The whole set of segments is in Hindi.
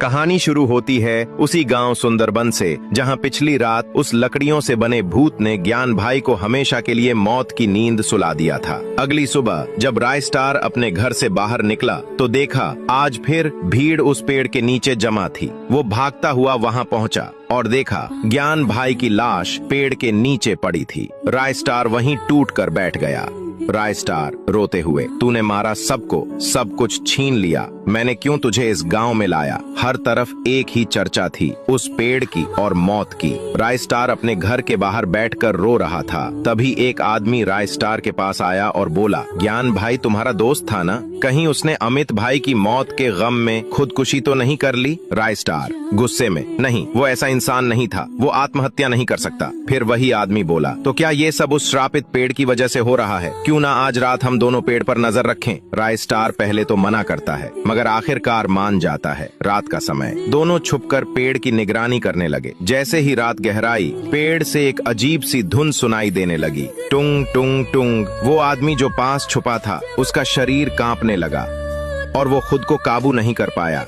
कहानी शुरू होती है उसी गांव सुंदरबन से, जहां पिछली रात उस लकड़ियों से बने भूत ने ज्ञान भाई को हमेशा के लिए मौत की नींद सुला दिया था। अगली सुबह जब रायस्टार अपने घर से बाहर निकला तो देखा आज फिर भीड़ उस पेड़ के नीचे जमा थी। वो भागता हुआ वहां पहुंचा और देखा ज्ञान भाई की लाश पेड़ के नीचे पड़ी थी। रायस्टार वहीं टूट कर बैठ गया। रायस्टार रोते हुए, तूने मारा सबको, सब कुछ छीन लिया, मैंने क्यों तुझे इस गांव में लाया। हर तरफ एक ही चर्चा थी, उस पेड़ की और मौत की। रायस्टार अपने घर के बाहर बैठकर रो रहा था। तभी एक आदमी रायस्टार के पास आया और बोला, ज्ञान भाई तुम्हारा दोस्त था ना, कहीं उसने अमित भाई की मौत के गम में खुदकुशी तो नहीं कर ली। रायस्टार गुस्से में, नहीं, वो ऐसा इंसान नहीं था, वो आत्महत्या नहीं कर सकता। फिर वही आदमी बोला, तो क्या ये सब उस श्रापित पेड़ की वजह से हो रहा है? क्यों ना आज रात हम दोनों पेड़ पर नजर रखें। रायस्टार पहले तो मना करता है मगर आखिरकार मान जाता है। रात का समय, दोनों छुपकर पेड़ की निगरानी करने लगे। जैसे ही रात गहराई, पेड़ से एक अजीब सी धुन सुनाई देने लगी, टुंग टुंग टुंग। वो आदमी जो पास छुपा था उसका शरीर कांपने लगा और वो खुद को काबू नहीं कर पाया।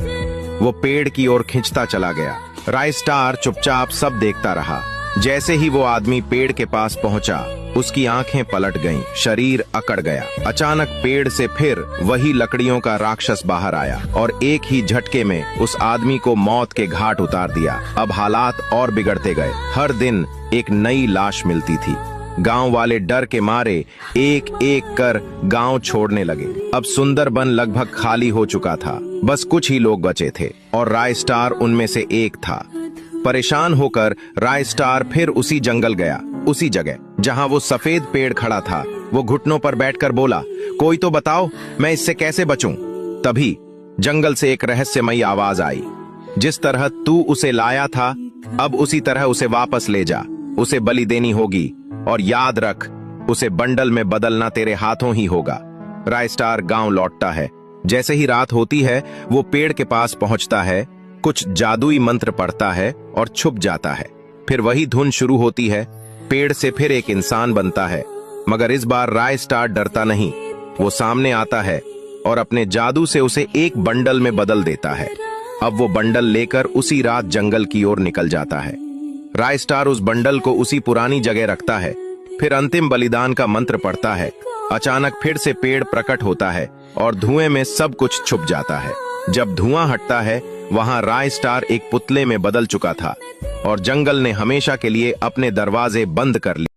वो पेड़ की ओर खिंचता चला गया। रायस्टार चुपचाप सब देखता रहा। जैसे ही वो आदमी पेड़ के पास पहुंचा, उसकी आंखें पलट गईं, शरीर अकड़ गया। अचानक पेड़ से फिर वही लकड़ियों का राक्षस बाहर आया और एक ही झटके में उस आदमी को मौत के घाट उतार दिया। अब हालात और बिगड़ते गए। हर दिन एक नई लाश मिलती थी। गांव वाले डर के मारे एक एक कर गांव छोड़ने लगे। अब सुंदरबन लगभग खाली हो चुका था, बस कुछ ही लोग बचे थे और रायस्टार उनमें से एक था। परेशान होकर रायस्टार फिर उसी जंगल गया, उसी जगह जहां वो सफेद पेड़ खड़ा था। वो घुटनों पर बैठकर बोला, कोई तो बताओ मैं इससे कैसे बचूं। तभी जंगल से एक रहस्यमयी आवाज आई, जिस तरह तू उसे लाया था अब उसी तरह उसे वापस ले जा। उसे बलि देनी होगी और याद रख, उसे बंडल में बदलना तेरे हाथों ही होगा। रायस्टार गांव लौटता है। जैसे ही रात होती है वो पेड़ के पास पहुंचता है, कुछ जादुई मंत्र पढ़ता है और छुप जाता है। फिर वही धुन शुरू होती है। पेड़ से फिर एक इंसान बनता है, मगर इस बार रायस्टार डरता नहीं। वो सामने आता है और अपने जादू से उसे एक बंडल में बदल देता है। अब वो बंडल लेकर उसी रात जंगल की ओर निकल जाता है। रायस्टार उस बंडल को उसी पुरानी जगह रखता है, फिर अंतिम बलिदान का मंत्र पढ़ता है। अचानक फिर से पेड़ प्रकट होता है और धुएं में सब कुछ छुप जाता है। जब धुआं हटता है, वहां रायस्टार एक पुतले में बदल चुका था और जंगल ने हमेशा के लिए अपने दरवाजे बंद कर लिए।